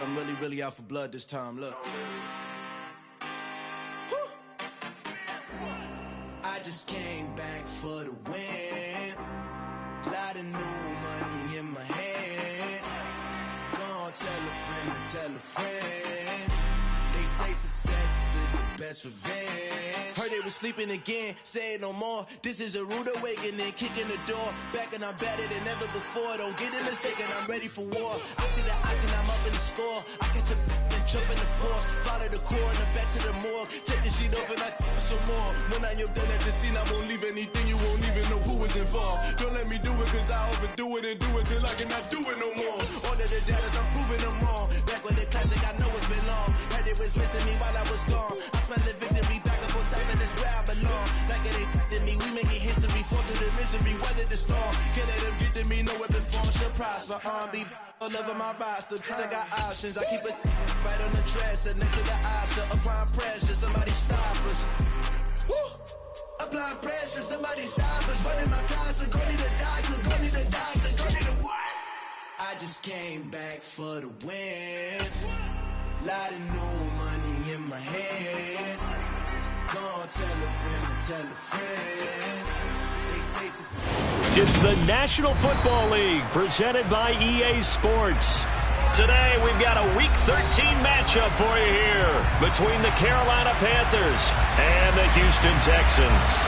I'm really out for blood this time, look. I just came back for the win. Lot of new money in my hand. Gonna tell a friend. They say success is the best revenge. Heard they was sleeping again, say it no more. This is a rude awakening, kicking the door. Back and I'm better than ever before. Don't get it mistaken, I'm ready for war. I see the ice and I'm up in the score. I catch a and jump in the Porsche. Follow the core and the back to the morgue. Take the sheet off and I some more. When I am done at the scene, I won't leave anything. You won't even know who was involved. Don't let me do it cause I overdo it and do it till I cannot do it no more. All of the doubters, I'm proving them wrong. Back with the classic, I know it's been long. Heard it was missing me while I was gone. I smell the victory, back up on top and it's where I belong. Like it ain't to me, we making history. Fall through the misery, weather the storm. Can't let them get to me, no weapon form should prosper. R&B all over my roster, I got options. I keep it right on the dresser, next to the Oscar. Applying pressure, somebody stop us. Woo! Applying pressure, somebody stop us. Running my casa, go need a doctor, go need a doctor, go need a what? I just came back for the win. Lot of new money in my hand. Gonna tell a friend. They say success. It's the National Football League presented by EA Sports. Today we've got a Week 13 matchup for you here between the Carolina Panthers and the Houston Texans.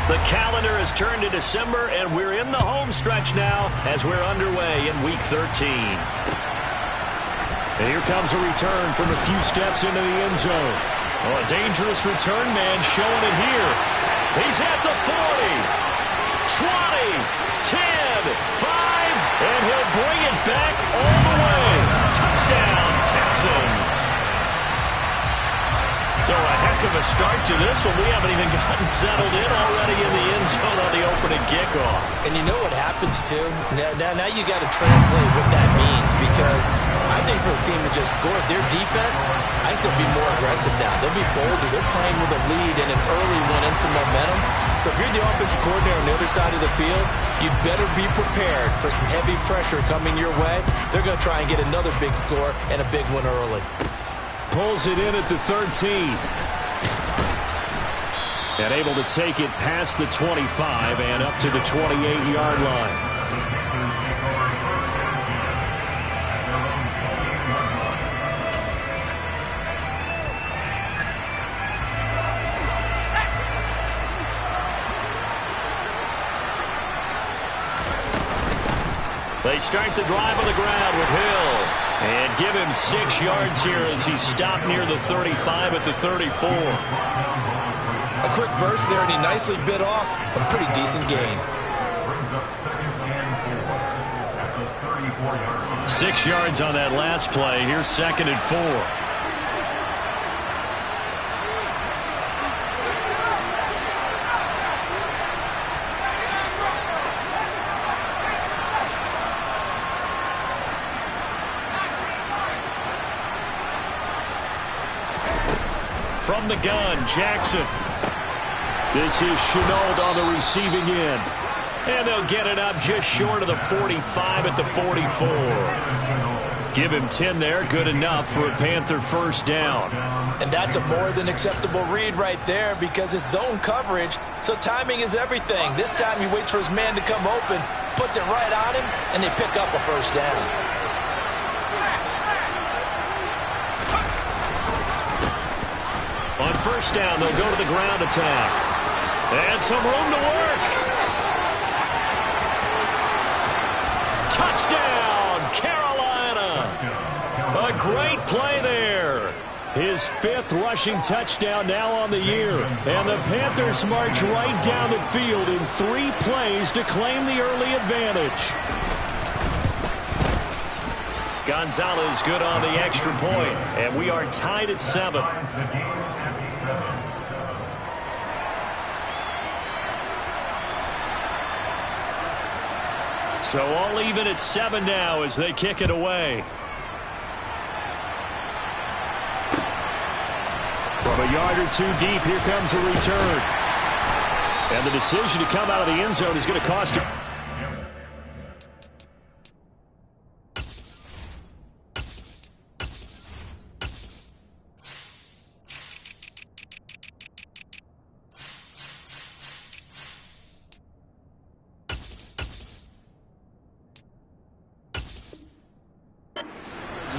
The calendar has turned to December, and we're in the home stretch now as we're underway in Week 13. And here comes a return from a few steps into the end zone. Oh, a dangerous return man showing it here. He's at the 40, 20, 10, 5, and he'll bring it back all the way. Touchdown, Texans. So a heck of a start to this one. We haven't even gotten settled in already in the end zone on the opening kickoff. And you know what happens, too? Now you got to translate what that means, because I think for the team that just scored, their defense, I think they'll be more aggressive now. They'll be bolder. They're playing with a lead and an early one and some momentum. So if you're the offensive coordinator on the other side of the field, you'd better be prepared for some heavy pressure coming your way. They're going to try and get another big score and a big one early. Pulls it in at the 13. And able to take it past the 25 and up to the 28-yard line. They start the drive on the ground with Hill. And give him 6 yards here as he stopped near the 35 at the 34. A quick burst there, and he nicely bit off a pretty decent gain. 6 yards on that last play. Here's 2nd and 4. From the gun, Jackson. This is Chenault on the receiving end. And they'll get it up just short of the 45 at the 44. Give him 10 there, good enough for a Panther first down. And that's a more than acceptable read right there, because it's zone coverage, so timing is everything. This time he waits for his man to come open, puts it right on him, and they pick up a first down. On first down, they'll go to the ground attack. And some room to work. Touchdown, Carolina. A great play there. His 5th rushing touchdown now on the year. And the Panthers march right down the field in 3 plays to claim the early advantage. Gonzalez good on the extra point. And we are tied at 7. So all even at 7 now as they kick it away. a yard or two deep. Here comes a return. And the decision to come out of the end zone is going to cost him.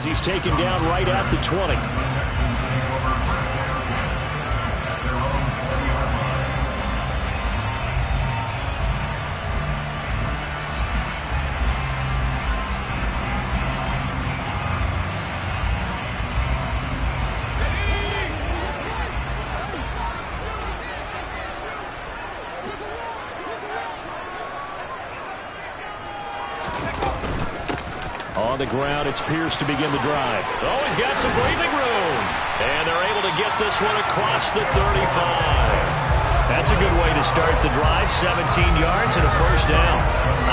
He's taken down right at the 20. On the ground, it's Pierce to begin the drive. Oh, he's got some breathing room. And they're able to get this one across the 35. That's a good way to start the drive. 17 yards and a first down.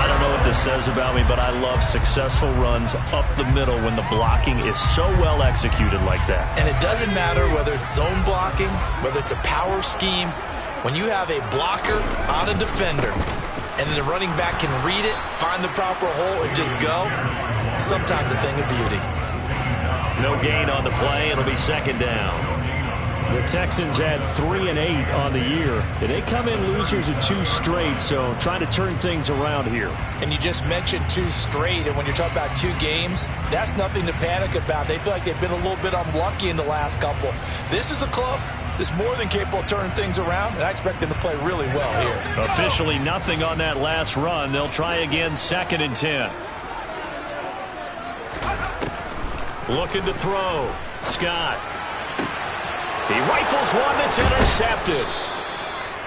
I don't know what this says about me, but I love successful runs up the middle when the blocking is so well executed like that. And it doesn't matter whether it's zone blocking, whether it's a power scheme. When you have a blocker on a defender, and then the running back can read it, find the proper hole, and just go, sometimes a thing of beauty. No gain on the play. It'll be second down. The Texans had 3 and 8 on the year. They come in losers of 2 straight, so trying to turn things around here. And you just mentioned 2 straight, and when you're talking about 2 games, that's nothing to panic about. They feel like they've been a little bit unlucky in the last couple. This is a club that's more than capable of turning things around, and I expect them to play really well here. Officially nothing on that last run. They'll try again, 2nd and 10. Looking to throw. Scott. He rifles one that's intercepted.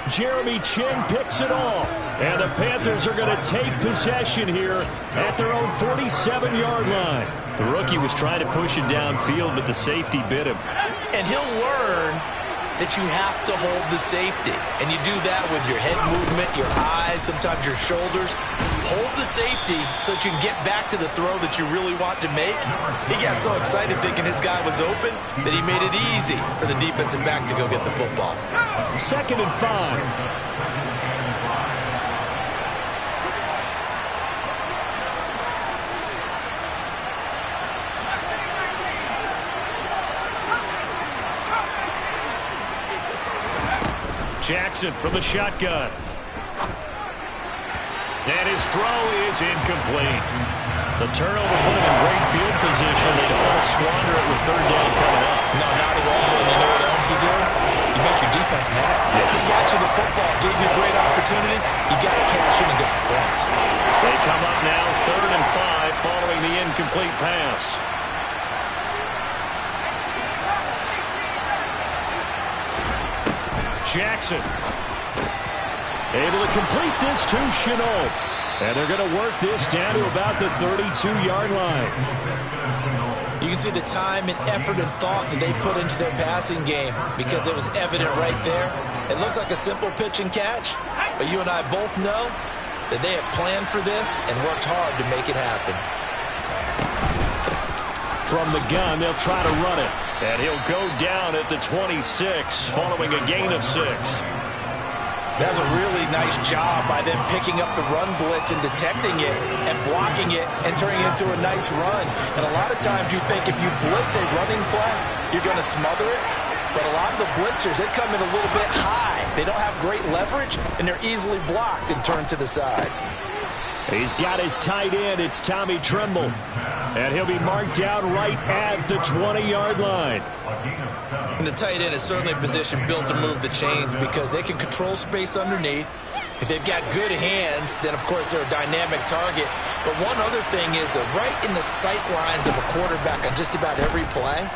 Jeremy Chin picks it off. And the Panthers are going to take possession here at their own 47-yard line. The rookie was trying to push it downfield, but the safety bit him. And he'll learn that you have to hold the safety. And you do that with your head movement, your eyes, sometimes your shoulders. Hold the safety so that you can get back to the throw that you really want to make. He got so excited thinking his guy was open that he made it easy for the defensive back to go get the football. 2nd and 5. Jackson from the shotgun. And his throw is incomplete. The turnover put him in great field position. They don't want to squander it with 3rd down coming up. No, not at all. And you know what else you do? You make your defense mad. Yeah. He got you the football, gave you a great opportunity. You got to cash in and get some points. They come up now 3rd and 5 following the incomplete pass. Jackson able to complete this to Chenault. And they're going to work this down to about the 32-yard line. You can see the time and effort and thought that they put into their passing game because it was evident right there. It looks like a simple pitch and catch, but you and I both know that they have planned for this and worked hard to make it happen. From the gun, they'll try to run it. And he'll go down at the 26 following a gain of 6. That's a really nice job by them picking up the run blitz and detecting it and blocking it and turning it into a nice run. And a lot of times you think if you blitz a running play, you're going to smother it. But a lot of the blitzers, they come in a little bit high. They don't have great leverage, and they're easily blocked and turned to the side. He's got his tight end. It's Tommy Tremble. And he'll be marked down right at the 20-yard line. And the tight end is certainly a position built to move the chains because they can control space underneath. If they've got good hands, then, of course, they're a dynamic target. But one other thing is they're right in the sight lines of a quarterback on just about every play.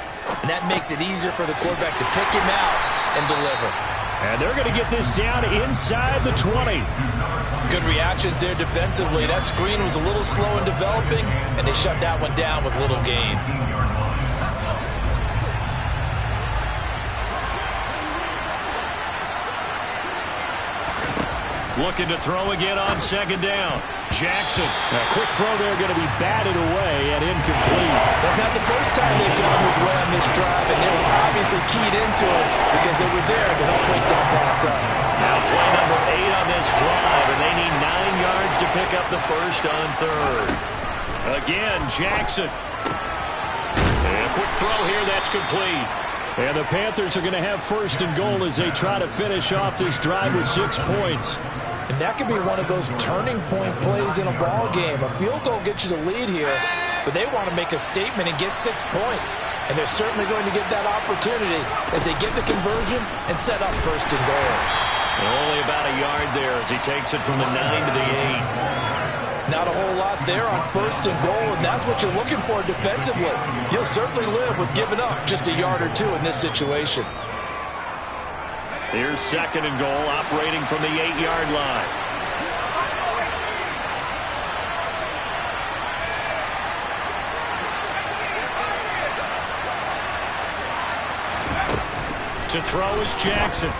And that makes it easier for the quarterback to pick him out and deliver. And they're going to get this down inside the 20. Good reactions there defensively. That screen was a little slow in developing, and they shut that one down with little gain. Looking to throw again on 2nd down. Jackson. A quick throw there going to be batted away and incomplete. That's not the first time they've gone his way on this drive, and they were obviously keyed into it because they were there to help break that pass up. Now play number 8 on this drive, and they need 9 yards to pick up the first on third. Again, Jackson. And a quick throw here, that's complete. And the Panthers are going to have first and goal as they try to finish off this drive with 6 points. And that could be one of those turning point plays in a ball game. A field goal gets you the lead here, but they want to make a statement and get 6 points. And they're certainly going to get that opportunity as they get the conversion and set up first and goal. And only about a yard there as he takes it from the 9 to the 8. Not a whole lot there on first and goal, and that's what you're looking for defensively. You'll certainly live with giving up just a yard or 2 in this situation. Here's second and goal, operating from the 8-yard line. To throw is Jackson.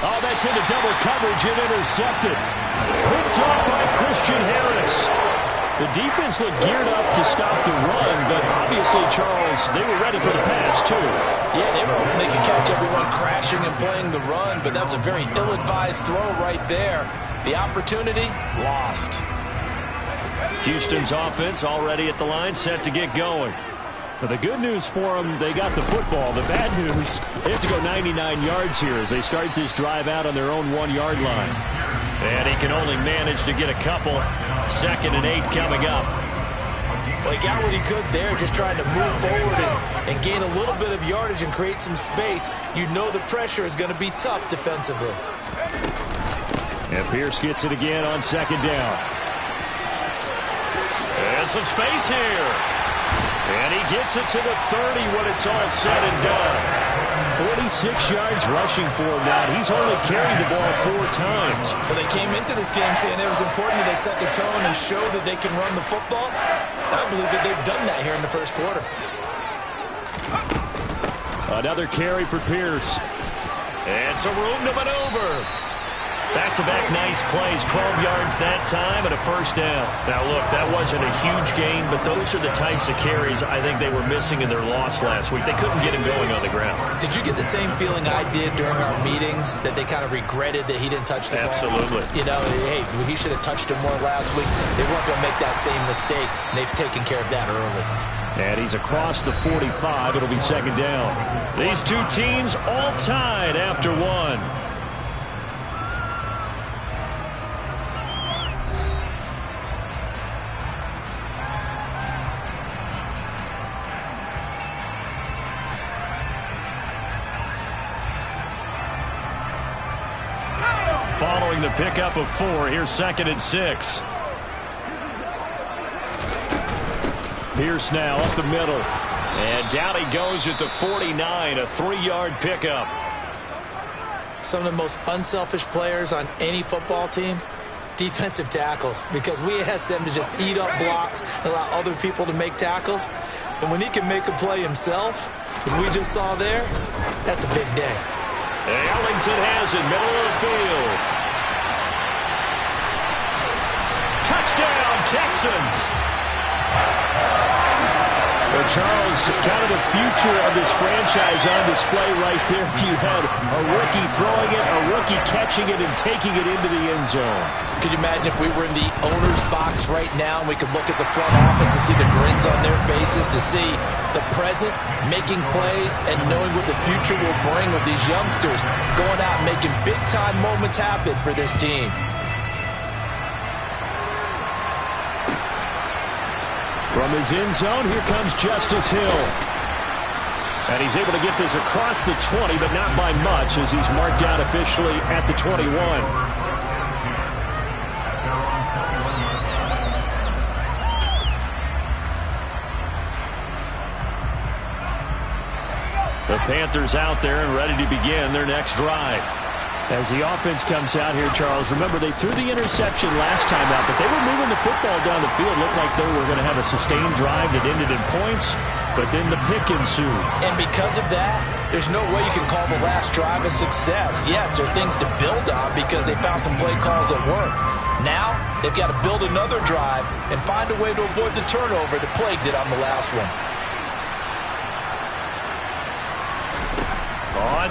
Oh, that's into double coverage and intercepted. Picked off by Christian Harris. The defense looked geared up to stop the run, but obviously, Charles, they were ready for the pass, too. Yeah, they were hoping they could catch everyone crashing and playing the run, but that was a very ill-advised throw right there. The opportunity, lost. Houston's offense already at the line, set to get going. But the good news for them, they got the football. The bad news, they have to go 99 yards here as they start this drive out on their own 1-yard line. And he can only manage to get a couple. Second and 8 coming up. Well, he got what he could there, just trying to move forward and gain a little bit of yardage and create some space. You know the pressure is going to be tough defensively. And Pierce gets it again on second down. And some space here. And he gets it to the 30 when it's all said and done. 46 yards rushing for him now. He's only carried the ball 4 times. Well, they came into this game saying it was important that they set the tone and show that they can run the football. I believe that they've done that here in the first quarter. Another carry for Pierce. And some room to maneuver. Back-to-back nice plays, 12 yards that time and a first down. Now, look, that wasn't a huge gain, but those are the types of carries I think they were missing in their loss last week. They couldn't get him going on the ground. Did you get the same feeling I did during our meetings, that they kind of regretted that he didn't touch the ball? Absolutely. You know, hey, he should have touched it more last week. They weren't going to make that same mistake, and they've taken care of that early. And he's across the 45. It'll be second down. These two teams all tied after 1. Following the pickup of 4, here's second and 6. Pierce now up the middle. And down he goes at the 49, a 3-yard pickup. Some of the most unselfish players on any football team, defensive tackles, because we ask them to just eat up blocks and allow other people to make tackles. And when he can make a play himself, as we just saw there, that's a big day. Ellington has it, middle of the field. Touchdown, Texans. Well, Charles, kind of the future of this franchise on display right there. You had a rookie throwing it, a rookie catching it, and taking it into the end zone. Could you imagine if we were in the owner's box right now and we could look at the front office and see the grins on their faces, to see the present making plays and knowing what the future will bring with these youngsters going out and making big-time moments happen for this team. From his end zone, here comes Justice Hill. And he's able to get this across the 20, but not by much, as he's marked down officially at the 21. The Panthers out there and ready to begin their next drive. As the offense comes out here, Charles, remember they threw the interception last time out, but they were moving the football down the field. Looked like they were going to have a sustained drive that ended in points, but then the pick ensued. And because of that, there's no way you can call the last drive a success. Yes, there's things to build on because they found some play calls that work. Now, they've got to build another drive and find a way to avoid the turnover that plagued it on the last one.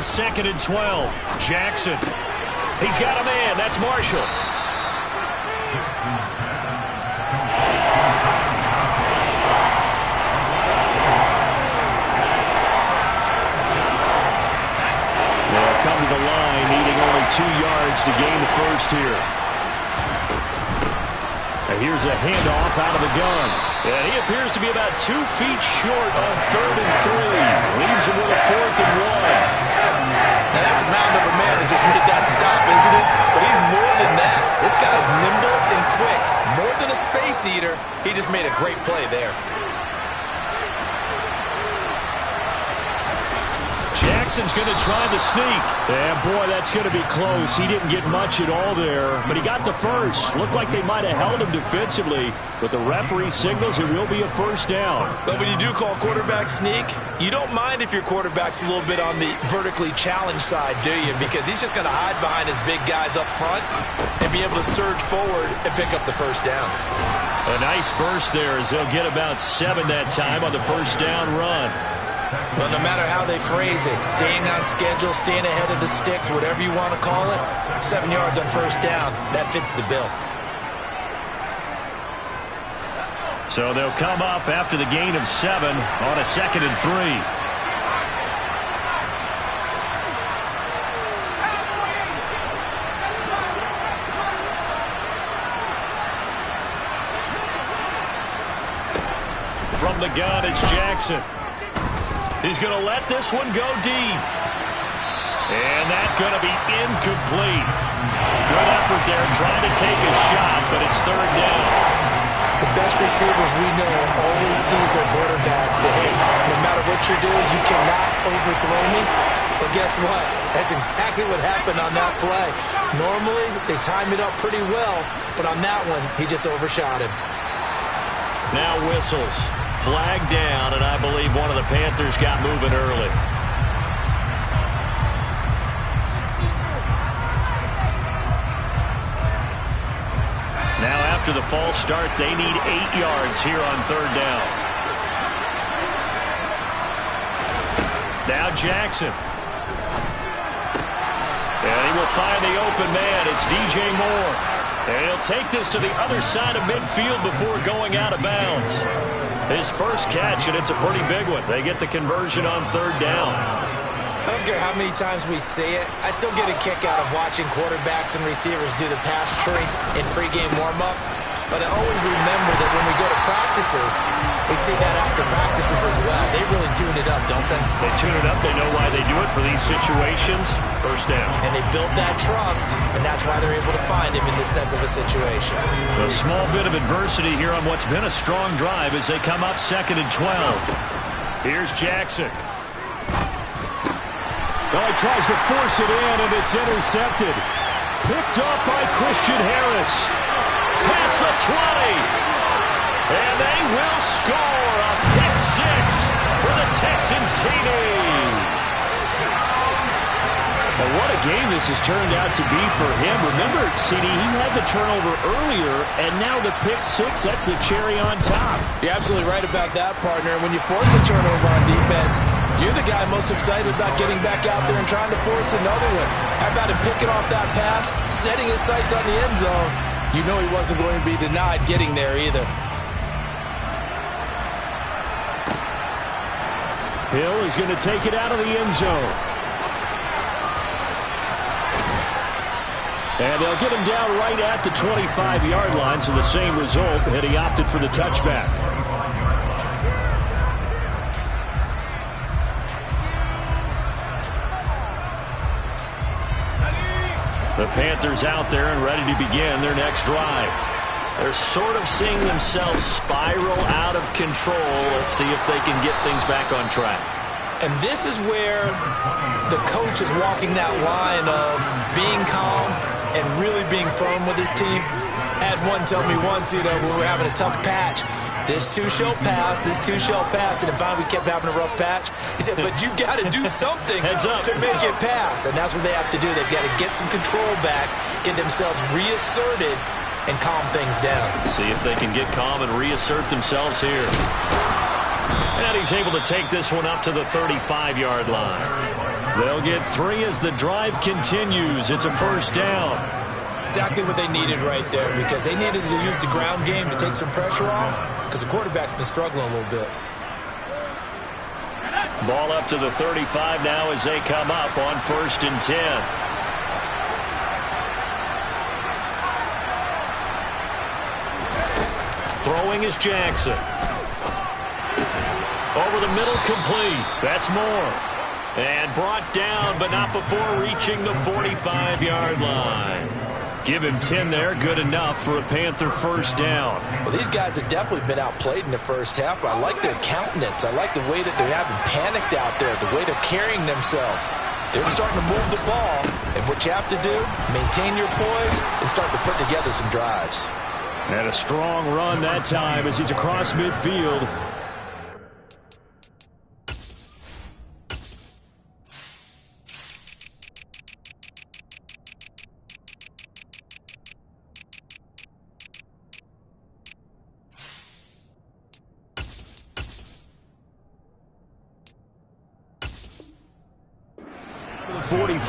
on 2nd and 12. Jackson. He's got a man. That's Marshall. They'll come to the line, needing only 2 yards to gain the first here. And here's a handoff out of the gun. And he appears to be about 2 feet short on 3rd and 3. Leaves him with a 4th and 1. Now that's a mound of a man that just made that stop, isn't it? But he's more than that. This guy's nimble and quick. More than a space eater. He just made a great play there. Jackson's going to try the sneak. And, boy, that's going to be close. He didn't get much at all there, but he got the first. Looked like they might have held him defensively, but the referee signals it will be a first down. But when you do call quarterback sneak, you don't mind if your quarterback's a little bit on the vertically challenged side, do you? Because he's just going to hide behind his big guys up front and be able to surge forward and pick up the first down. A nice burst there as they'll get about 7 that time on the first down run. Well, no matter how they phrase it, staying on schedule, staying ahead of the sticks, whatever you want to call it, 7 yards on first down, that fits the bill. So they'll come up after the gain of 7 on a 2nd and 3. From the gun, it's Jackson. He's going to let this one go deep. And that's going to be incomplete. Good effort there trying to take a shot, but it's 3rd down. The best receivers we know always tease their quarterbacks that, hey, no matter what you're doing, you cannot overthrow me. But guess what? That's exactly what happened on that play. Normally, they time it up pretty well, but on that one, he just overshot him. Now whistles. Flag down, and I believe one of the Panthers got moving early. Now after the false start, they need 8 yards here on 3rd down. Now Jackson. And he will find the open man. It's DJ Moore. And he'll take this to the other side of midfield before going out of bounds. His first catch, and it's a pretty big one. They get the conversion on 3rd down. I don't care how many times we say it, I still get a kick out of watching quarterbacks and receivers do the pass tree in pregame warm-up. But I always remember that when we go to practices, we see that after practices as well. They really tune it up, don't they? They tune it up. They know why they do it for these situations. First down. And they build that trust, and that's why they're able to find him in this type of a situation. A small bit of adversity here on what's been a strong drive as they come up 2nd and 12. Here's Jackson. Well, he tries to force it in, and it's intercepted. Picked up by Christian Harris. Past the 20. And they will score a pick 6 for the Texans TD. Well, what a game this has turned out to be for him. Remember, CD, he had the turnover earlier, and now the pick 6, that's the cherry on top. You're absolutely right about that, partner. When you force a turnover on defense, you're the guy most excited about getting back out there and trying to force another one. How about him picking off that pass, setting his sights on the end zone? You know he wasn't going to be denied getting there either. Hill is going to take it out of the end zone. And they'll get him down right at the 25-yard line, so the same result, and he opted for the touchback. The Panthers out there and ready to begin their next drive. They're sort of seeing themselves spiral out of control. Let's see if they can get things back on track. And this is where the coach is walking that line of being calm and really being firm with his team. Had one tell me once, when we were having a tough patch, this too shall pass, this too shall pass. And finally we kept having a rough patch. He said, but you got to do something to make it pass. And that's what they have to do. They've got to get some control back, get themselves reasserted, and calm things down. See if they can get calm and reassert themselves here. And he's able to take this one up to the 35-yard line. They'll get 3 as the drive continues. It's a first down. Exactly what they needed right there, because they needed to use the ground game to take some pressure off, because the quarterback's been struggling a little bit. Ball up to the 35 now as they come up on 1st and 10. Throwing is Jackson. Over the middle, complete. That's Moore. And brought down, but not before reaching the 45-yard line. Give him 10 there, good enough for a Panther first down. Well, these guys have definitely been outplayed in the first half, but I like their countenance. I like the way that they're having panicked out there, the way they're carrying themselves. They're starting to move the ball, and what you have to do, maintain your poise and start to put together some drives. And a strong run that time as he's across midfield.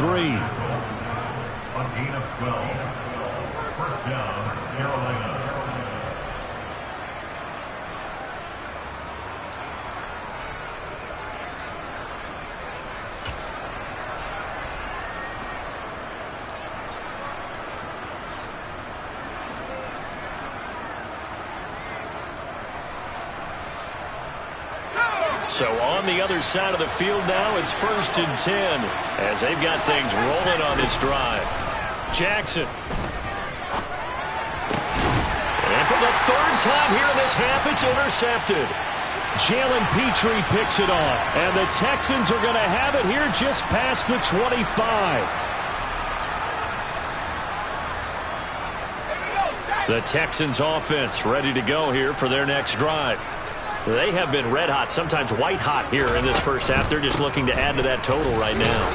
A gain of 12. First down, Carolina. So on the other side of the field now, it's 1st and 10 as they've got things rolling on this drive. Jackson. And for the 3rd time here in this half, it's intercepted. Jalen Petrie picks it off, and the Texans are going to have it here just past the 25. The Texans offense ready to go here for their next drive. They have been red hot, sometimes white hot here in this first half. They're just looking to add to that total right now.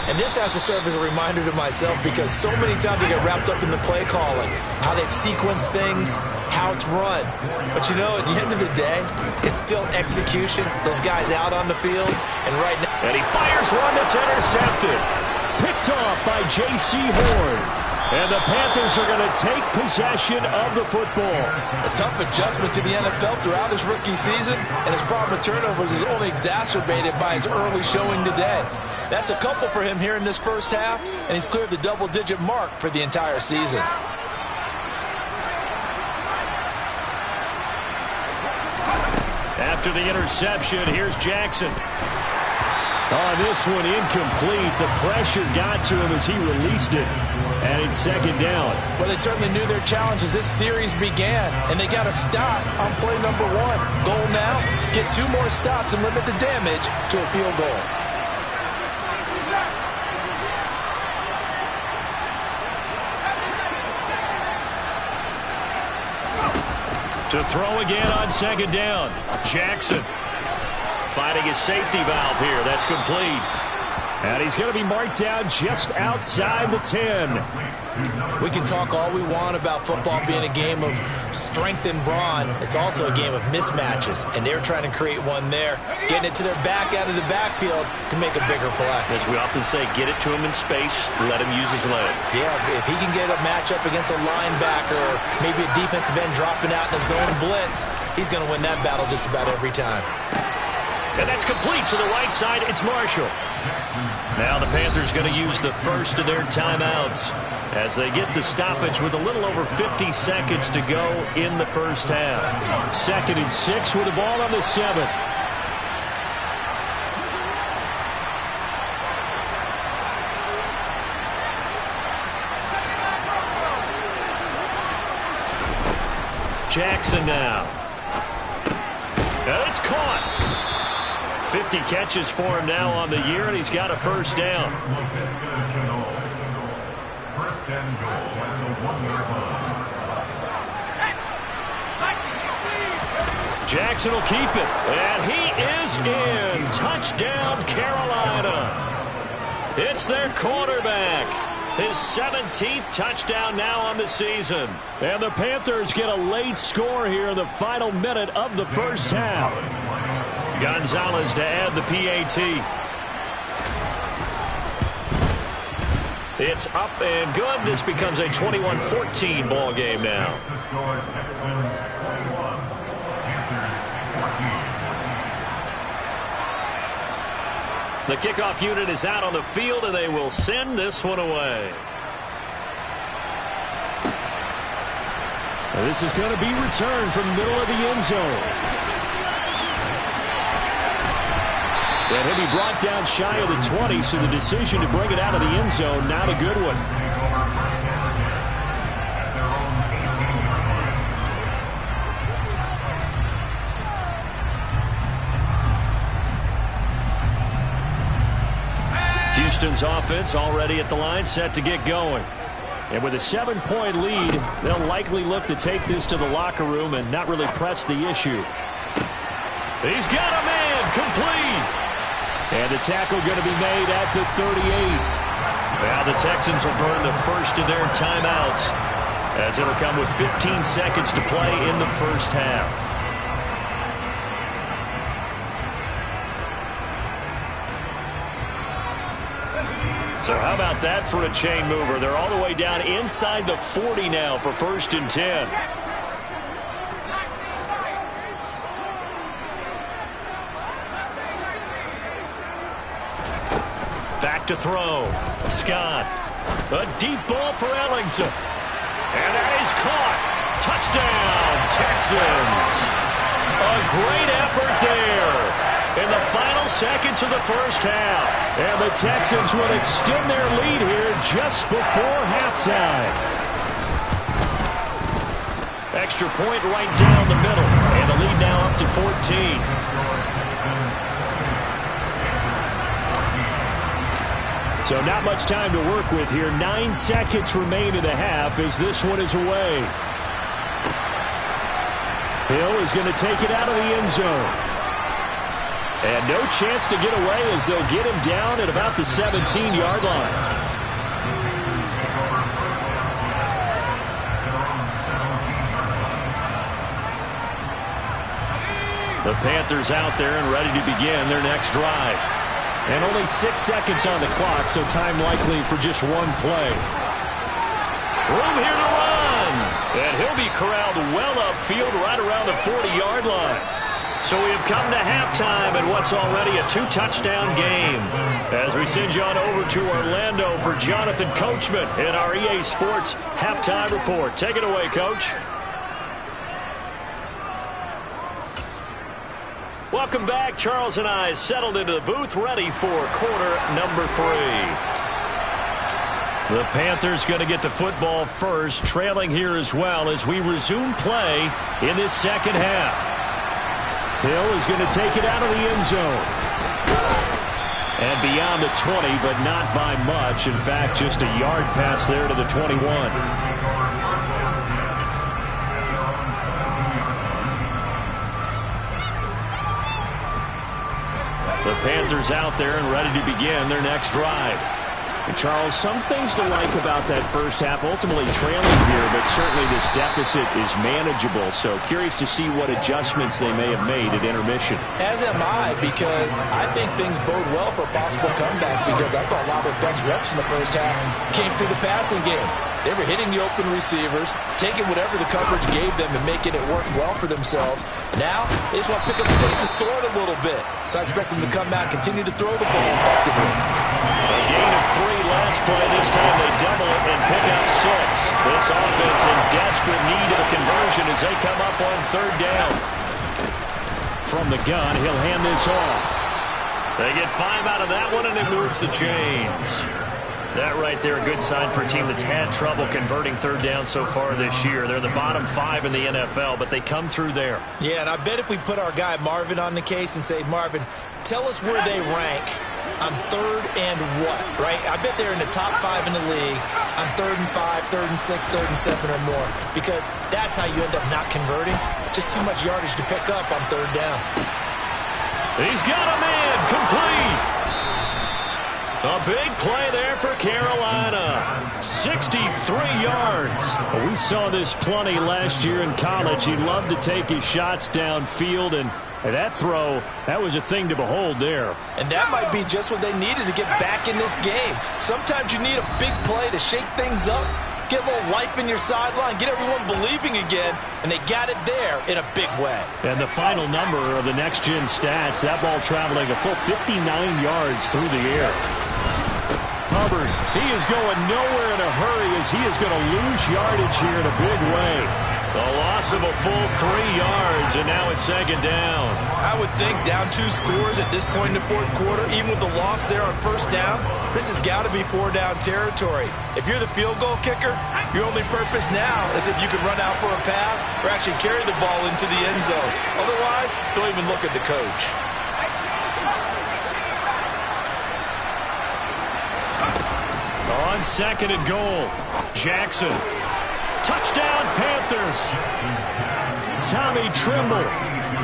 And this has to serve as a reminder to myself, because so many times I get wrapped up in the play calling, how they've sequenced things, how it's run. But, you know, at the end of the day, it's still execution. Those guys out on the field. And right now. And he fires one that's intercepted. Picked off by J.C. Horn. And the Panthers are going to take possession of the football. A tough adjustment to the NFL throughout his rookie season, and his problem with turnovers is only exacerbated by his early showing today. That's a couple for him here in this first half, and he's cleared the double-digit mark for the entire season. After the interception, here's Jackson. On this one, incomplete. The pressure got to him as he released it. And it's 2nd down. Well, they certainly knew their challenge as this series began, and they got to stop on play number 1. Goal now, get 2 more stops and limit the damage to a field goal. To throw again on 2nd down. Jackson finding his safety valve here. That's complete. And he's going to be marked down just outside the 10. We can talk all we want about football being a game of strength and brawn. It's also a game of mismatches, and they're trying to create one there, getting it to their back out of the backfield to make a bigger play. As we often say, get it to him in space, let him use his leg. Yeah, if he can get a matchup against a linebacker or maybe a defensive end dropping out in a zone blitz, he's going to win that battle just about every time. And that's complete to the right side. It's Marshall. Now the Panthers going to use the first of their timeouts as they get the stoppage with a little over 50 seconds to go in the first half. 2nd and 6 with the ball on the 7. Jackson now. And it's caught. 50 catches for him now on the year, and he's got a first down. First and goal at the 1-yard line. Jackson will keep it, and he is in. Touchdown, Carolina. It's their quarterback. His 17th touchdown now on the season. And the Panthers get a late score here in the final minute of the first half. Gonzalez to add the PAT. It's up and good. This becomes a 21-14 ball game now. The kickoff unit is out on the field, and they will send this one away. And this is going to be returned from the middle of the end zone. And he'll be brought down shy of the 20, so the decision to bring it out of the end zone, not a good one. Houston's offense already at the line, set to get going. And with a 7-point lead, they'll likely look to take this to the locker room and not really press the issue. He's got a man, complete. And the tackle going to be made at the 38. Now the Texans will burn the first of their timeouts, as it'll come with 15 seconds to play in the first half. So how about that for a chain mover? They're all the way down inside the 40 now for 1st and 10. Back to throw. Scott. A deep ball for Ellington. And that is caught. Touchdown, Texans. A great effort there in the final seconds of the first half. And the Texans will extend their lead here just before halftime. Extra point right down the middle. And the lead now up to 14. So not much time to work with here. 9 seconds remain in the half as this one is away. Hill is going to take it out of the end zone. And no chance to get away as they'll get him down at about the 17-yard line. The Panthers out there and ready to begin their next drive. And only 6 seconds on the clock, so time likely for just one play. Room here to run. And he'll be corralled well upfield right around the 40-yard line. So we have come to halftime in what's already a 2-touchdown game. As we send you on over to Orlando for Jonathan Coachman in our EA Sports Halftime Report. Take it away, Coach. Welcome back. Charles and I settled into the booth, ready for quarter number 3. The Panthers going to get the football first, trailing here as well as we resume play in this second half. Hill is going to take it out of the end zone. And beyond the 20, but not by much. In fact, just a yard pass there to the 21. The Panthers out there and ready to begin their next drive. And Charles, some things to like about that first half, ultimately trailing here, but certainly this deficit is manageable. So curious to see what adjustments they may have made at intermission. As am I, because I think things bode well for a possible comeback, because I thought a lot of their best reps in the first half came through the passing game. They were hitting the open receivers, taking whatever the coverage gave them and making it work well for themselves. Now, they just want to pick up the pace of scoring a little bit. So I expect them to come back, continue to throw the ball effectively. A gain of 3 last play. This time they double it and pick up 6. This offense in desperate need of a conversion as they come up on 3rd down. From the gun, he'll hand this off. They get 5 out of that one, and it moves the chains. That right there, a good sign for a team that's had trouble converting 3rd down so far this year. They're the bottom 5 in the NFL, but they come through there. Yeah, and I bet if we put our guy Marvin on the case and say, Marvin, tell us where they rank on 3rd and what, right? I bet they're in the top 5 in the league on 3rd and 5, 3rd and 6, 3rd and 7 or more, because that's how you end up not converting. Just too much yardage to pick up on 3rd down. He's got a man, complete. A big play there for Carolina. 63 yards. Well, we saw this plenty last year in college. He loved to take his shots downfield, and that throw, that was a thing to behold there. And that might be just what they needed to get back in this game. Sometimes you need a big play to shake things up, get a little life in your sideline, get everyone believing again, and they got it there in a big way. And the final number of the next-gen stats, that ball traveling a full 59 yards through the air. Hubbard, he is going nowhere in a hurry as he is going to lose yardage here in a big way. The loss of a full 3 yards, and now it's second down. I would think down 2 scores at this point in the fourth quarter, even with the loss there on first down, this has got to be 4-down territory. If you're the field goal kicker, your only purpose now is if you can run out for a pass or actually carry the ball into the end zone. Otherwise, don't even look at the coach. On second and goal, Jackson. Touchdown, Panthers. Tommy Trimble,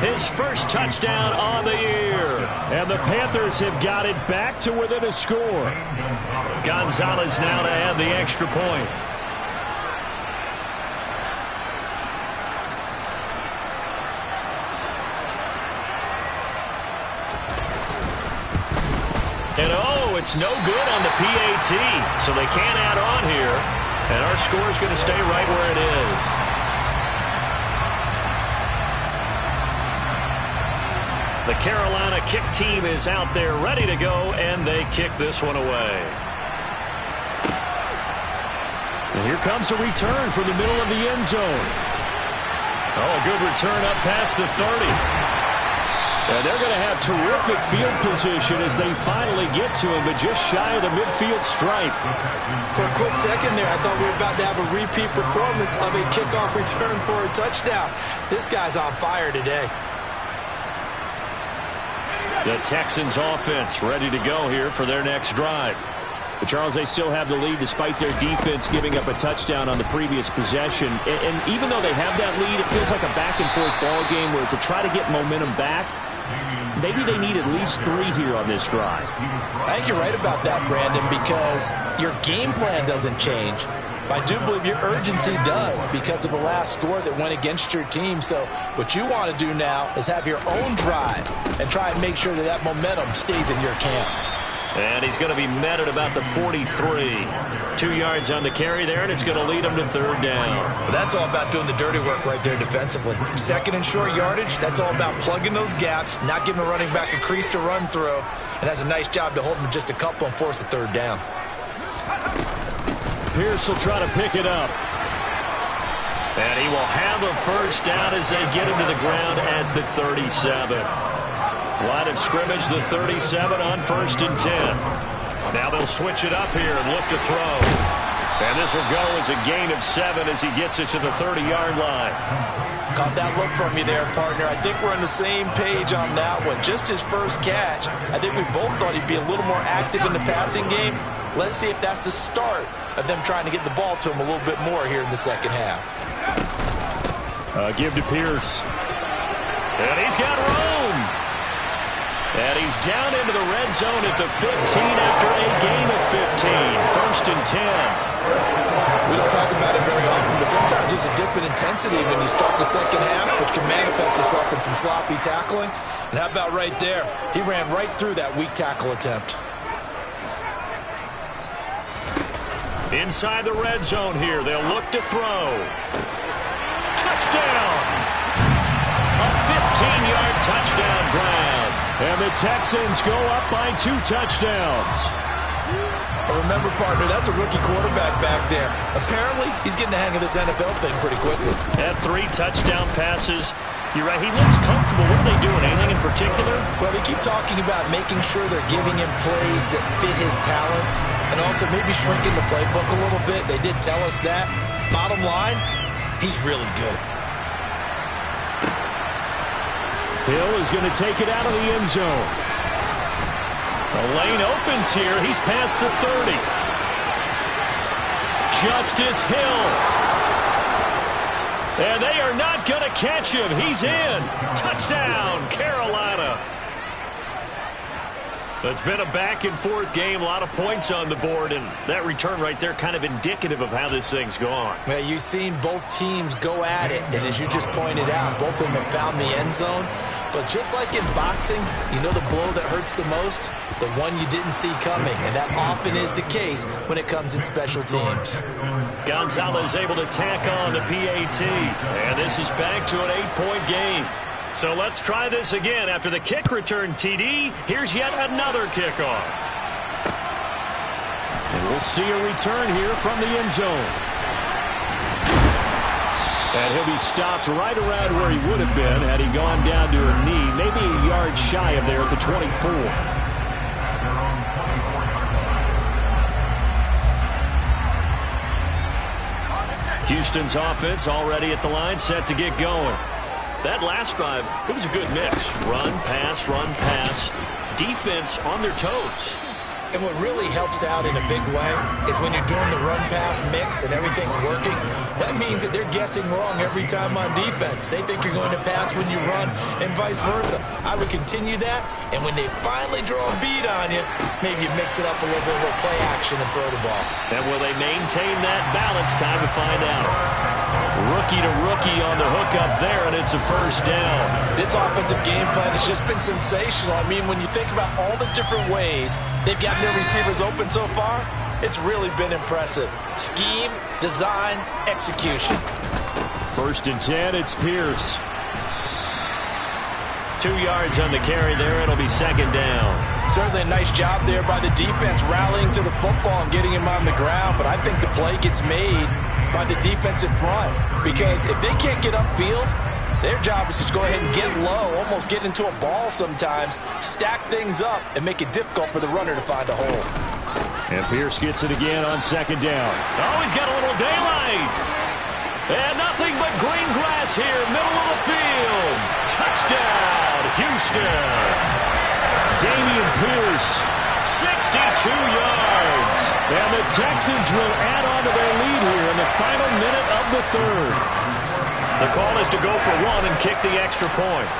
his first touchdown on the year. And the Panthers have got it back to within a score. Gonzalez now to add the extra point. And it's no good on the PAT, so they can't add on here. And our score is going to stay right where it is. The Carolina kick team is out there ready to go, and they kick this one away. And here comes a return from the middle of the end zone. Oh, a good return up past the 30. And they're going to have terrific field position as they finally get to him, but just shy of the midfield stripe. For a quick second there, I thought we were about to have a repeat performance of a kickoff return for a touchdown. This guy's on fire today. The Texans offense ready to go here for their next drive. But Charles, they still have the lead despite their defense giving up a touchdown on the previous possession. And even though they have that lead, it feels like a back-and-forth ball game where to try to get momentum back, maybe they need at least 3 here on this drive. I think you're right about that, Brandon, because your game plan doesn't change. But I do believe your urgency does because of the last score that went against your team. So what you want to do now is have your own drive and try and make sure that that momentum stays in your camp. And he's going to be met at about the 43. 2 yards on the carry there, and it's going to lead him to third down. Well, that's all about doing the dirty work right there defensively. Second and short yardage, that's all about plugging those gaps, not giving the running back a crease to run through, and has a nice job to hold him just a couple and force a third down. Pierce will try to pick it up. And he will have a first down as they get him to the ground at the 37. Line of scrimmage, the 37 on 1st and 10. Now they'll switch it up here and look to throw. And this will go as a gain of 7 as he gets it to the 30-yard line. Caught that look from you there, partner. I think we're on the same page on that one. Just his first catch. I think we both thought he'd be a little more active in the passing game. Let's see if that's the start of them trying to get the ball to him a little bit more here in the second half. Give to Pierce. And he's got room. And he's down into the red zone at the 15 after a gain of 15. 1st and 10. We don't talk about it very often, but sometimes there's a dip in intensity when you start the second half, which can manifest itself in some sloppy tackling. And how about right there? He ran right through that weak tackle attempt. Inside the red zone here, they'll look to throw. Touchdown! A 15-yard touchdown grab. And the Texans go up by 2 touchdowns. Remember, partner, that's a rookie quarterback back there. Apparently, he's getting the hang of this NFL thing pretty quickly. Had 3 touchdown passes. You're right, he looks comfortable. What are they doing? Anything in particular? Well, they keep talking about making sure they're giving him plays that fit his talents and also maybe shrinking the playbook a little bit. They did tell us that. Bottom line, he's really good. Hill is going to take it out of the end zone. The lane opens here. He's past the 30. Justice Hill. And they are not going to catch him. He's in. Touchdown, Carolina. It's been a back-and-forth game, a lot of points on the board, and that return right there kind of indicative of how this thing's gone. Well, you've seen both teams go at it, and as you just pointed out, both of them have found the end zone. But just like in boxing, you know the blow that hurts the most? The one you didn't see coming, and that often is the case when it comes in special teams. Gonzalez able to tack on the PAT, and this is back to an 8-point game. So let's try this again. After the kick return TD, here's yet another kickoff. And we'll see a return here from the end zone. And he'll be stopped right around where he would have been had he gone down to a knee, maybe a yard shy of there at the 24. Houston's offense already at the line, set to get going. That last drive, it was a good mix. Run, pass, defense on their toes. And what really helps out in a big way is when you're doing the run-pass mix and everything's working, that means that they're guessing wrong every time on defense. They think you're going to pass when you run and vice versa. I would continue that, and when they finally draw a bead on you, maybe you mix it up a little bit with play action and throw the ball. And will they maintain that balance? Time to find out. Rookie to rookie on the hook up there, and it's a first down. This offensive game plan has just been sensational. I mean, when you think about all the different ways they've gotten their receivers open so far, it's really been impressive. Scheme, design, execution. 1st and 10, it's Pierce. 2 yards on the carry there. It'll be 2nd down. Certainly a nice job there by the defense rallying to the football and getting him on the ground, but I think the play gets made by the defensive front, because if they can't get upfield, their job is to go ahead and get low, almost get into a ball sometimes, stack things up, and make it difficult for the runner to find a hole. And Pierce gets it again on 2nd down. Oh, he's got a little daylight. And nothing but green grass here, middle of the field. Touchdown, Houston. Damian Pierce. 62 yards. And the Texans will add on to their lead here in the final minute of the 3rd. The call is to go for one and kick the extra point.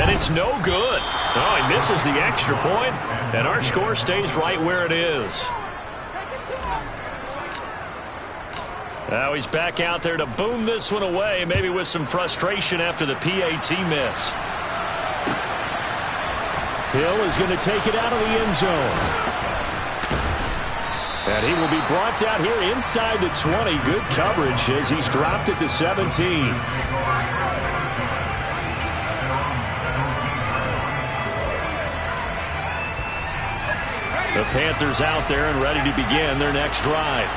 And it's no good. Oh, he misses the extra point, and our score stays right where it is. Now he's back out there to boom this one away, maybe with some frustration after the PAT miss. Hill is going to take it out of the end zone. And he will be brought down here inside the 20. Good coverage as he's dropped at the 17. The Panthers out there and ready to begin their next drive.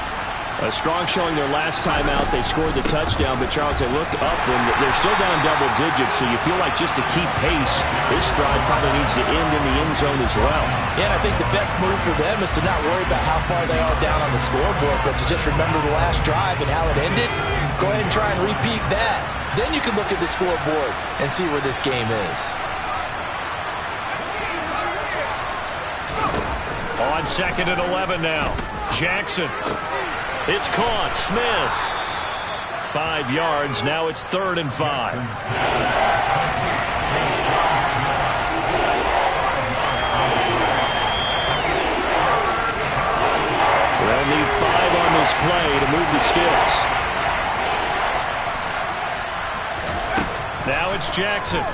A strong showing their last time out. They scored the touchdown, but Charles, they looked up and they're still down double digits, so you feel like just to keep pace, this drive probably needs to end in the end zone as well. Yeah, and I think the best move for them is to not worry about how far they are down on the scoreboard, but to just remember the last drive and how it ended. Go ahead and try and repeat that. Then you can look at the scoreboard and see where this game is. On 2nd and 11 now. Jackson. It's caught. Smith. 5 yards. Now it's 3rd and 5. They'll need 5 on this play to move the sticks. Now it's Jackson.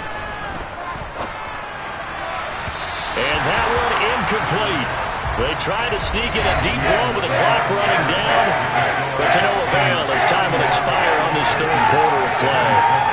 And that one incomplete. They try to sneak in a deep ball with the clock running down, but to no avail as time will expire on this 3rd quarter of play.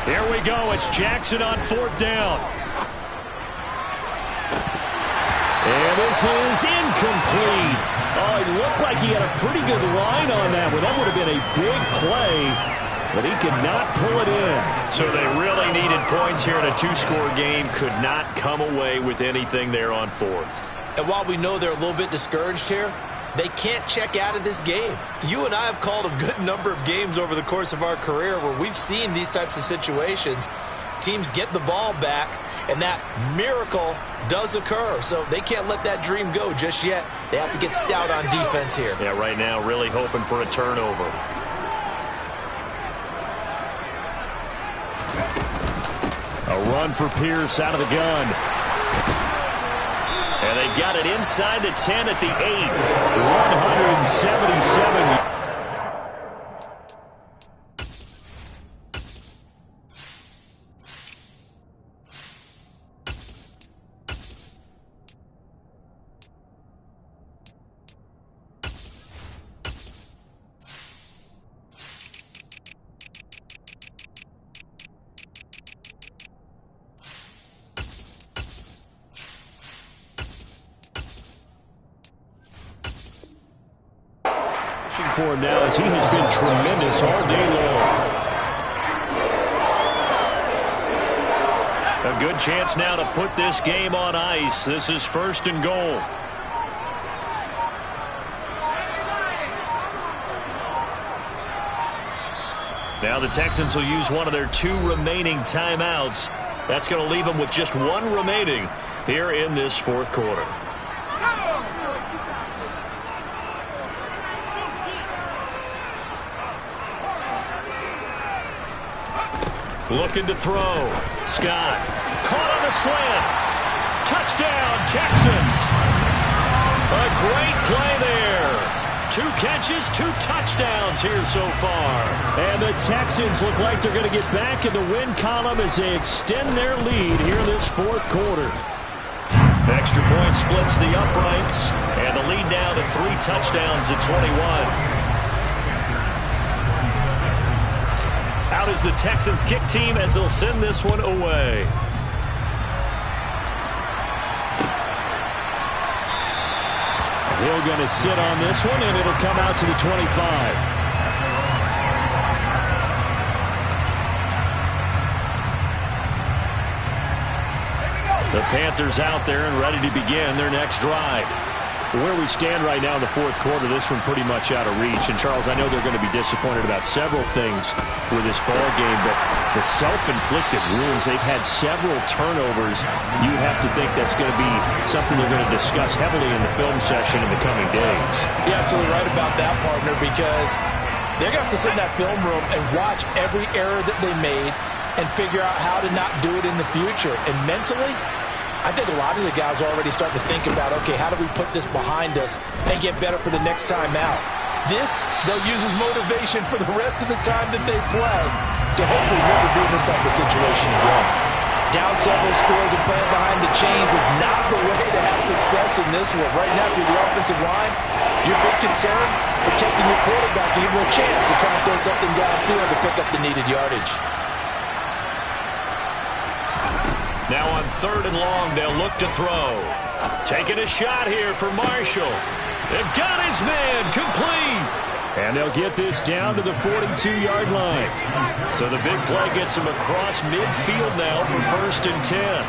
Here we go. It's Jackson on 4th down. And this is incomplete. Oh, it looked like he had a pretty good line on that one. That would have been a big play, but he could not pull it in. So they really needed points here in a 2-score game. Could not come away with anything there on 4th. And while we know they're a little bit discouraged here, They can't check out of this game. You and I have called a good number of games over the course of our career where we've seen these types of situations. Teams get the ball back, and that miracle does occur. So they can't let that dream go just yet. They have to get stout on defense here. Yeah, right now really hoping for a turnover. A run for Pierce out of the gun. And they've got it inside the 10 at the 8. 177. For him now as he has been tremendous all day long. A good chance now to put this game on ice. This is 1st and goal. Now the Texans will use one of their 2 remaining timeouts. That's going to leave them with just 1 remaining here in this 4th quarter. Looking to throw. Scott. Caught on the slant. Touchdown, Texans. A great play there. 2 catches, 2 touchdowns here so far. And the Texans look like they're going to get back in the win column as they extend their lead here in this 4th quarter. Extra point splits the uprights. And the lead now to 3 touchdowns at 21. Out is the Texans kick team as they'll send this one away. Hill going to sit on this one, and it'll come out to the 25. The Panthers out there and ready to begin their next drive. Where we stand right now in the 4th quarter, this one pretty much out of reach. And, Charles, I know they're going to be disappointed about several things with this ball game, but the self-inflicted wounds, they've had several turnovers. You have to think that's going to be something they're going to discuss heavily in the film session in the coming days. You're absolutely right about that, partner, because they're going to have to sit in that film room and watch every error that they made and figure out how to not do it in the future. And mentally, I think a lot of the guys are already starting to think about, okay, how do we put this behind us and get better for the next time out? This, they'll use as motivation for the rest of the time that they play to hopefully never be in this type of situation again. Down several scores and playing behind the chains is not the way to have success in this one. Right now, if you're the offensive line, your big concern, protecting your quarterback, and give him a chance to try and throw something downfield to pick up the needed yardage. Now on 3rd and long, they'll look to throw. Taking a shot here for Marshall. They've got his man complete. And they'll get this down to the 42-yard line. So the big play gets him across midfield now for 1st and 10.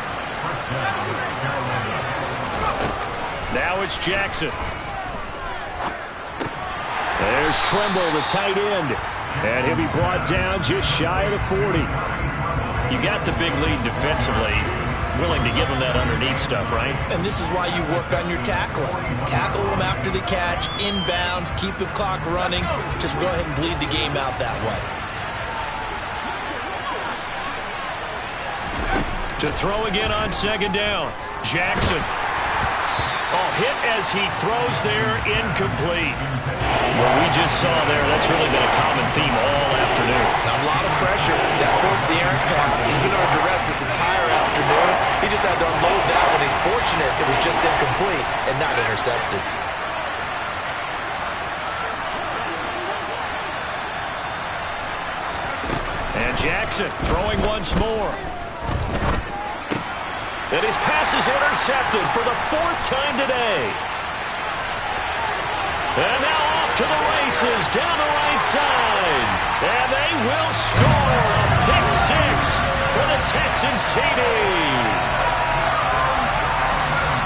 Now it's Jackson. There's Tremble, the tight end. And he'll be brought down just shy of the 40. You got the big lead defensively. Willing to give them that underneath stuff, right? And this is why you work on your tackling. Tackle them after the catch, inbounds, keep the clock running. Just go ahead and bleed the game out that way. To throw again on 2nd down. Jackson. Oh, hit as he throws there, incomplete. What we just saw there, that's really been a common theme all afternoon. A lot of pressure. That forced the errant pass. He's been under duress this entire afternoon. He just had to unload that one. He's fortunate it was just incomplete and not intercepted. And Jackson throwing once more. And his pass is intercepted for the 4th time today. And now off to the races down the right side. And they will score a pick 6 for the Texans TD.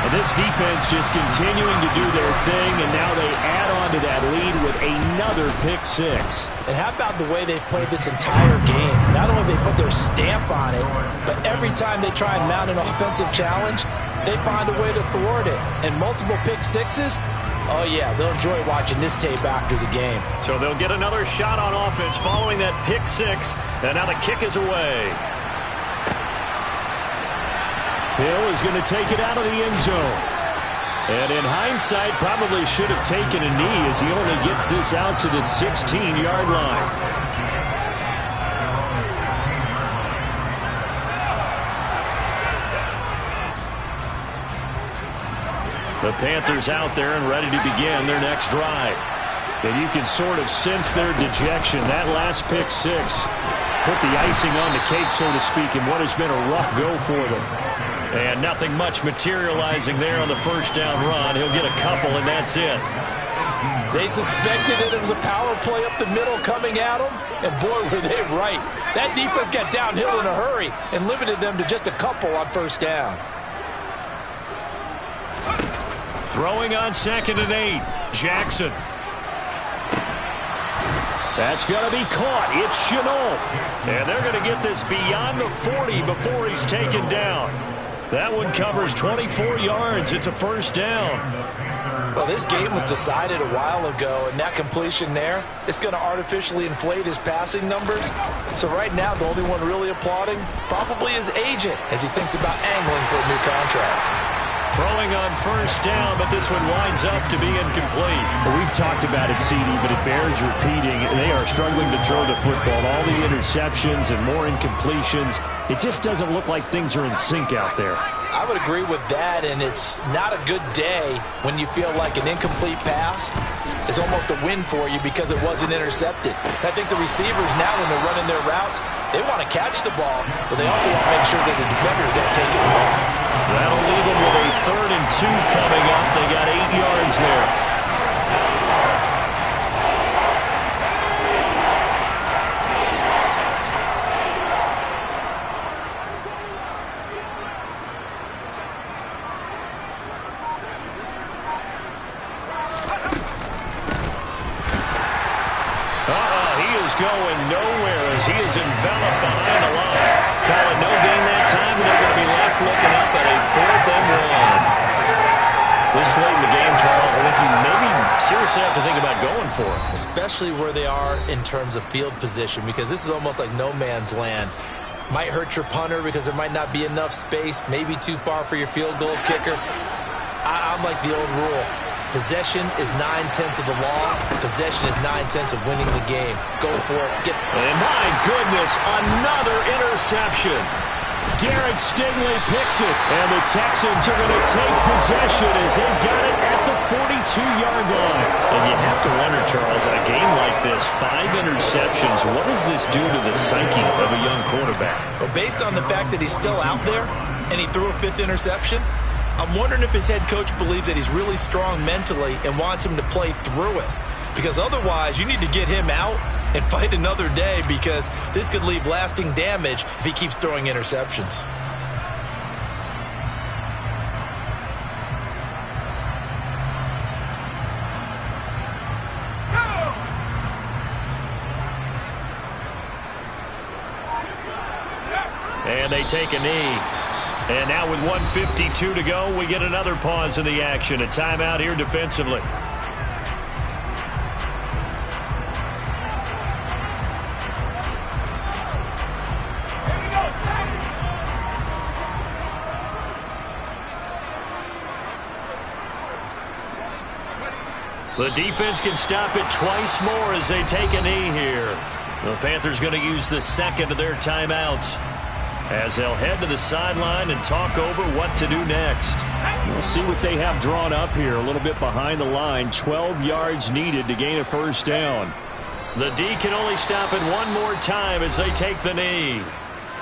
And this defense just continuing to do their thing, and now they add on to that lead with another pick six. And how about the way they've played this entire game? Not only they put their stamp on it, but every time they try and mount an offensive challenge, they find a way to thwart it. And multiple pick sixes, oh yeah, they'll enjoy watching this tape after the game. So they'll get another shot on offense following that pick six, and now the kick is away. Hill is going to take it out of the end zone. And in hindsight, probably should have taken a knee as he only gets this out to the 16-yard line. The Panthers out there and ready to begin their next drive. And you can sort of sense their dejection. That last pick six put the icing on the cake, so to speak, in what has been a rough go for them. And nothing much materializing there on the first down run. He'll get a couple, and that's it. They suspected it was a power play up the middle coming at them, and boy, were they right. That defense got downhill in a hurry and limited them to just a couple on first down. Throwing on 2nd and 8. Jackson. That's going to be caught. It's Chenault. And they're going to get this beyond the 40 before he's taken down. That one covers 24 yards. It's a first down. Well, this game was decided a while ago, and that completion there, it's going to artificially inflate his passing numbers. So right now, the only one really applauding probably his agent as he thinks about angling for a new contract. Throwing on first down, but this one winds up to be incomplete. Well, we've talked about it, CD, but it bears repeating. They are struggling to throw the football. All the interceptions and more incompletions. It just doesn't look like things are in sync out there. I would agree with that, and it's not a good day when you feel like an incomplete pass is almost a win for you because it wasn't intercepted. I think the receivers now, when they're running their routes, they want to catch the ball, but they also want to make sure that the defenders don't take it away. That'll leave them with a 3rd and 2 coming up. They got 8 yards there. Going nowhere as he is enveloped behind the line. Call it no gain that time, and they're going to be left looking up at a 4th and 1. This late in the game, Charles, I think you maybe seriously have to think about going for it. Especially where they are in terms of field position, because this is almost like no man's land. Might hurt your punter because there might not be enough space, maybe too far for your field goal kicker. I'm like the old rule. Possession is 9/10 of the law. Possession is 9/10 of winning the game. Go for it. And my goodness, another interception. Derek Stingley picks it, and the Texans are going to take possession as they've got it at the 42-yard line. And you have to wonder, Charles, in a game like this, 5 interceptions, what does this do to the psyche of a young quarterback? Well, based on the fact that he's still out there and he threw a 5th interception, I'm wondering if his head coach believes that he's really strong mentally and wants him to play through it. Because otherwise, you need to get him out and fight another day, because this could leave lasting damage if he keeps throwing interceptions. And they take a knee. And now with 1:52 to go, we get another pause in the action. A timeout here defensively. The defense can stop it twice more as they take a knee here. The Panthers going to use the 2nd of their timeouts as they'll head to the sideline and talk over what to do next. We'll see what they have drawn up here. A little bit behind the line. 12 yards needed to gain a first down. The D can only stop it one more time as they take the knee.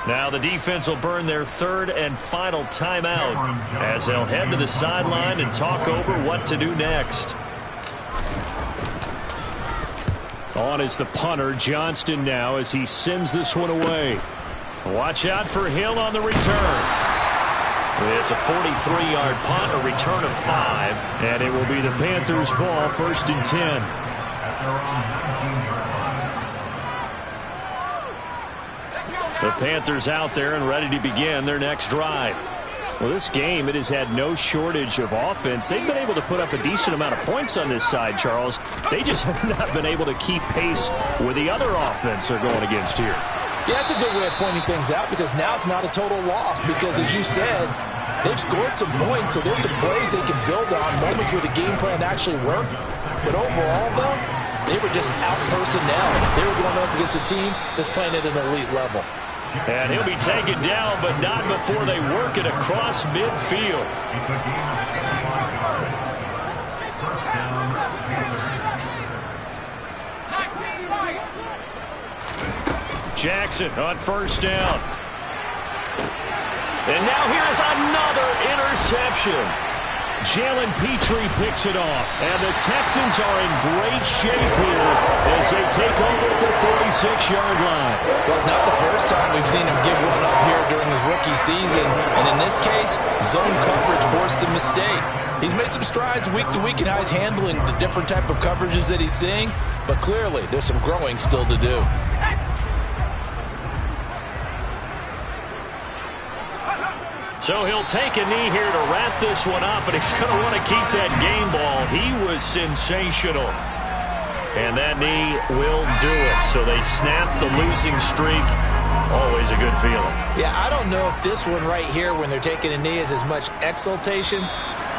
Now the defense will burn their 3rd and final timeout as they'll head to the sideline and talk over what to do next. On is the punter, Johnston, now as he sends this one away. Watch out for Hill on the return. It's a 43-yard punt, a return of 5. And it will be the Panthers' ball, 1st and 10. The Panthers out there and ready to begin their next drive. Well, this game, it has had no shortage of offense. They've been able to put up a decent amount of points on this side, Charles. They just have not been able to keep pace with the other offense they're going against here. Yeah, that's a good way of pointing things out because now it's not a total loss because, as you said, they've scored some points, so there's some plays they can build on, moments where the game plan actually worked. But overall, though, they were just out-personnel. They were going up against a team that's playing at an elite level. And he'll be taken down, but not before they work it across midfield. Jackson on 1st down. And now here's another interception. Jalen Petrie picks it off. And the Texans are in great shape here as they take over at the 46-yard line. Well, it's not the first time we've seen him give one up here during his rookie season. And in this case, zone coverage forced the mistake. He's made some strides week to week in how he's handling the different type of coverages that he's seeing. But clearly, there's some growing still to do. So he'll take a knee here to wrap this one up, and he's going to want to keep that game ball. He was sensational. And that knee will do it. So they snap the losing streak. Always a good feeling. Yeah, I don't know if this one right here, when they're taking a knee, is as much exultation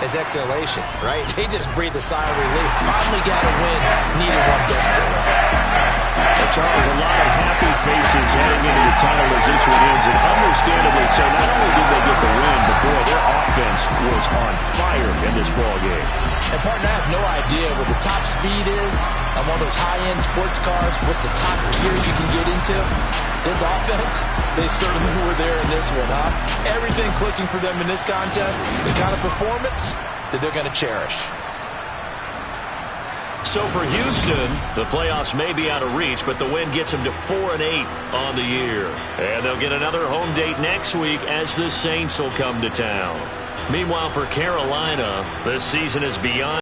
as exhalation, right? They just breathe a sigh of relief. Finally got a win. Needed one desperately. Charles, a lot of happy faces heading into the title as this one ends, and understandably so. Not only did they get the win, but boy, their offense was on fire in this ball game. And partner, I have no idea what the top speed is on one of those high-end sports cars. What's the top gear you can get into? This offense, they certainly were there in this one, huh? Everything clicking for them in this contest, the kind of performance that they're going to cherish. So for Houston, the playoffs may be out of reach, but the win gets them to 4-8 on the year. And they'll get another home date next week as the Saints will come to town. Meanwhile, for Carolina, this season is beyond